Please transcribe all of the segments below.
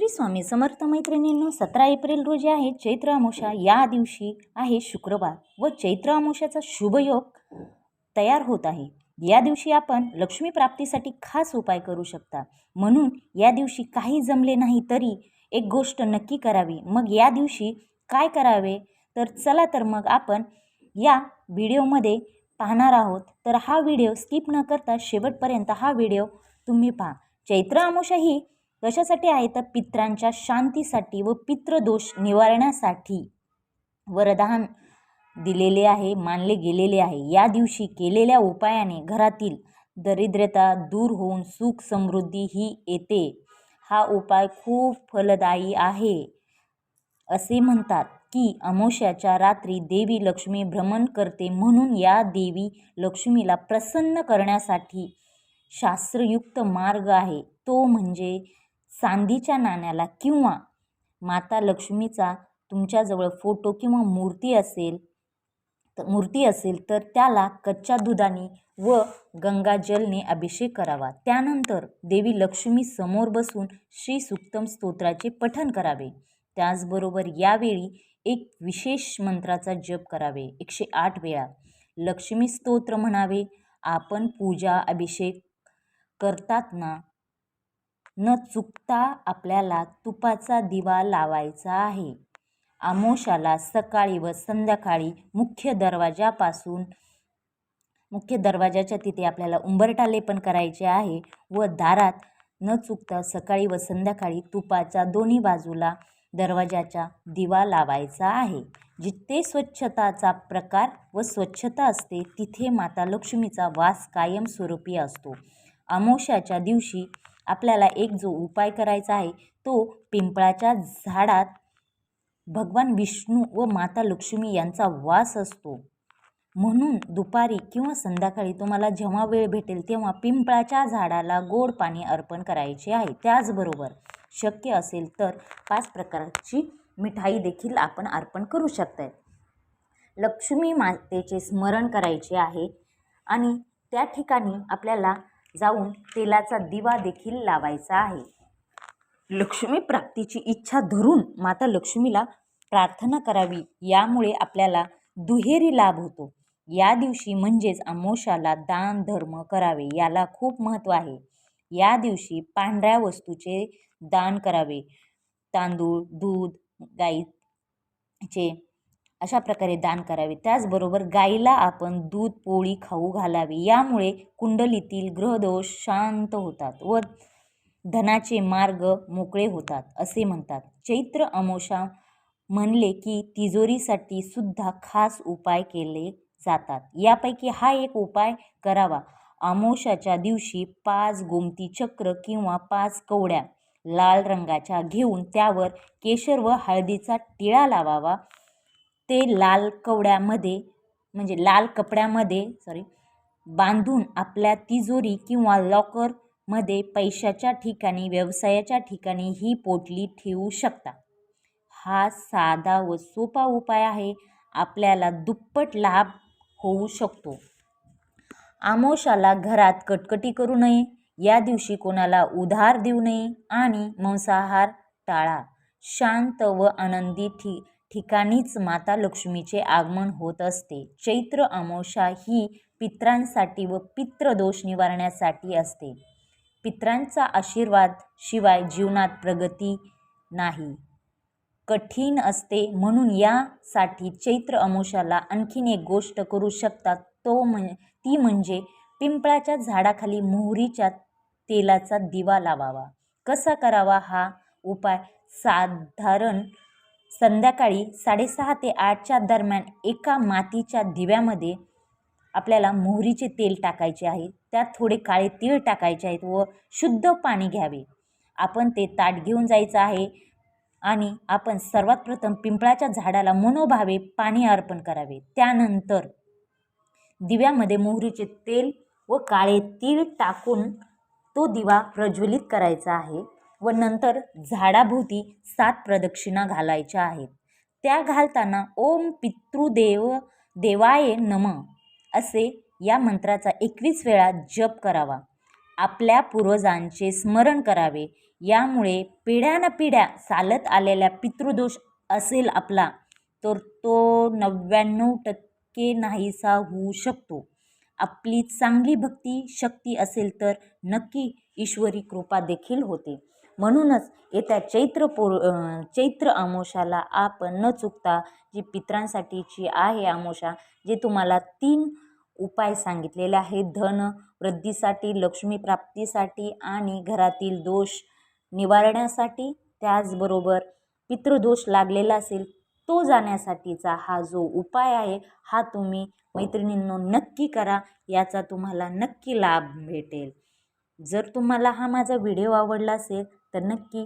श्री स्वामी समर्थ मैत्रिणींनो, 17 एप्रिल रोजी आहे चैत्र अमावस्या। या दिवशी आहे शुक्रवार व चैत्र अमावस्याचा शुभयोग तयार होत आहे। या दिवशी आपण लक्ष्मी प्राप्तीसाठी खास उपाय करू शकता। म्हणून या दिवशी काही जमले नाही तरी एक गोष्ट नक्की करावी। मग या दिवशी काय करावे, तर चला तर मग आपण या व्हिडिओमध्ये पाहणार आहोत। तर हा व्हिडिओ स्किप न करता शेवटपर्यंत हा व्हिडिओ तुम्ही पहा। चैत्र अमावस्या ही कशासाठी आहे, तर पितरांच्या शांतीसाठी व पितृदोष निवारण्यासाठी वरदान दिलेले आहे, मानले गेलेले आहे। या दिवशी केलेल्या उपायाने घरातील दरिद्रता दूर होऊन सुख समृद्धी ही येते। हा उपाय खूप फलदायी आहे। असे म्हणतात की अमावस्याच्या रात्री देवी लक्ष्मी भ्रमण करते, म्हणून या देवी लक्ष्मीला प्रसन्न करण्यासाठी शास्त्रयुक्त मार्ग आहे, तो म्हणजे चांदीच्या नाण्याला किंवा माता लक्ष्मीचा तुमच्याजवळ फोटो किंवा मूर्ती असेल तर त्याला कच्च्या दुधाने व गंगाजलने अभिषेक करावा। त्यानंतर देवी लक्ष्मी समोर बसून श्री सूक्तम स्तोत्राचे पठण करावे। त्याचबरोबर यावेळी एक विशेष मंत्राचा जप करावे। 108 वेळा लक्ष्मी स्तोत्र म्हणावे। आपण पूजा अभिषेक करताना न चुकता आपल्याला तुपाचा दिवा लावायचा आहे। अमावस्याला सकाळी व संध्याकाळी मुख्य दरवाजाच्या तिथे आपल्याला उंबरठा लेपन करायचे आहे व दारात न चुकता सकाळी व संध्याकाळी तुपाच्या दोन्ही बाजूला दरवाजाचा दिवा लावायचा आहे। जिथे स्वच्छताचा प्रकार व स्वच्छता असते तिथे माता लक्ष्मीचा वास कायमस्वरूपी असतो। अमावस्याच्या दिवशी आपल्याला एक जो उपाय करायचा आहे तो पिंपळाच्या झाडात भगवान विष्णू व माता लक्ष्मी यांचा वास असतो, म्हणून दुपारी किंवा संध्याकाळी तुम्हाला जेव्हा वेळ भेटेल तेव्हा पिंपळाच्या झाडाला गोड पाणी अर्पण करायचे आहे। त्याचबरोबर शक्य असेल तर 5 प्रकारची मिठाई देखील आपण अर्पण करू शकता। लक्ष्मी मातेचे स्मरण करायचे आहे आणि त्या ठिकाणी आपल्याला जाऊन तेलाचा दिवा देखील लावायचा आहे। लक्ष्मी प्राप्तीची इच्छा धरून माता लक्ष्मीला प्रार्थना करावी, यामुळे आपल्याला दुहेरी लाभ होतो। या दिवशी म्हणजेच अमावस्याला दान धर्म करावे, याला खूप महत्त्व आहे। या दिवशी पांढऱ्या वस्तूचे दान करावे। तांदूळ, दूध, गाईचे अशा प्रकारे दान करावे। त्याचबरोबर गाईला आपण दूध पोळी खाऊ घालावी, यामुळे कुंडलीतील ग्रहदोष शांत होतात व धनाचे मार्ग मोकळे होतात असे म्हणतात। चैत्र अमावस्या म्हणले की तिजोरीसाठी सुद्धा खास उपाय केले जातात। यापैकी हा एक उपाय करावा। अमावस्याच्या दिवशी 5 गोमती चक्र किंवा 5 कवड्या लाल रंगाच्या घेऊन त्यावर केशर व हळदीचा टिळा लावावा। ते लाल कपड्यामध्ये बांधून आपल्या तिजोरी किंवा लॉकरमध्ये पैशाच्या ठिकाणी, व्यवसायाच्या ठिकाणी ही पोटली ठेवू शकता। हा साधा व सोपा उपाय आहे, आपल्याला दुप्पट लाभ होऊ शकतो। अमावस्याला घरात कटकटी करू नये। या दिवशी कोणाला उधार देऊ नये आणि मांसाहार टाळा। शांत व आनंदी ठिकाणीच माता लक्ष्मीचे आगमन होत असते। चैत्र अमावस्या ही पितरांसाठी व पितृदोष निवारण्यासाठी असते। पितरांचा आशीर्वाद शिवाय जीवनात प्रगती नाही, कठीण असते। म्हणून यासाठी चैत्र अमावस्याला आणखीन एक गोष्ट करू शकतात, ती म्हणजे पिंपळाच्या झाडाखाली मोहरीच्या तेलाचा दिवा लावावा। कसा करावा हा उपाय? साधारण संध्याकाळी 6:30 ते 8च्या दरम्यान एका मातीच्या दिव्यामध्ये आपल्याला मोहरीचे तेल टाकायचे आहे, त्यात थोडे काळे तीळ टाकायचे आहेत व शुद्ध पाणी घ्यावे। आपण ते ताट घेऊन जायचं आहे आणि आपण सर्वात प्रथम पिंपळाच्या झाडाला मनोभावे पाणी अर्पण करावे। त्यानंतर दिव्यामध्ये मोहरीचे तेल व काळे तीळ टाकून तो दिवा प्रज्वलित करायचा आहे व नंतर झाडाभोवती 7 प्रदक्षिणा घालायच्या आहेत। त्या घालताना ओम देवाय नमः असे या मंत्राचा 21 वेळा जप करावा। आपल्या पूर्वजांचे स्मरण करावे. यामुळे पिढ्यानपिढ्या चालत आलेला पितृदोष असेल आपला तर तो 99% नाहीसा होऊ शकतो. आपली चांगली भक्ती शक्ती असेल तर नक्की ईश्वरी कृपा देखील होते. म्हणूनच येत्या चैत्र अमावस्याला आपण न चुकता जी पितरांसाठीची आहे अमावस्या, जे तुम्हाला 3 उपाय सांगितलेले आहेत धन वृद्धीसाठी, लक्ष्मी प्राप्तीसाठी आणि घरातील दोष निवारण्यासाठी, त्याचबरोबर पितृदोष लागलेला असेल तो जाण्यासाठीचा हा जो उपाय आहे हा तुम्ही मैत्रिणींनो नक्की करा. याचा तुम्हाला नक्की लाभ भेटेल. जर तुम्हाला हा माझा व्हिडिओ आवडला असेल तर नक्की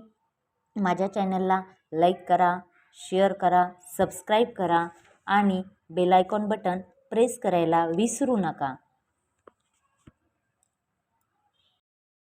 माझ्या चॅनलला लाईक करा, शेअर करा, सबस्क्राईब करा आणि बेल आयकॉन बटन प्रेस करायला विसरू नका.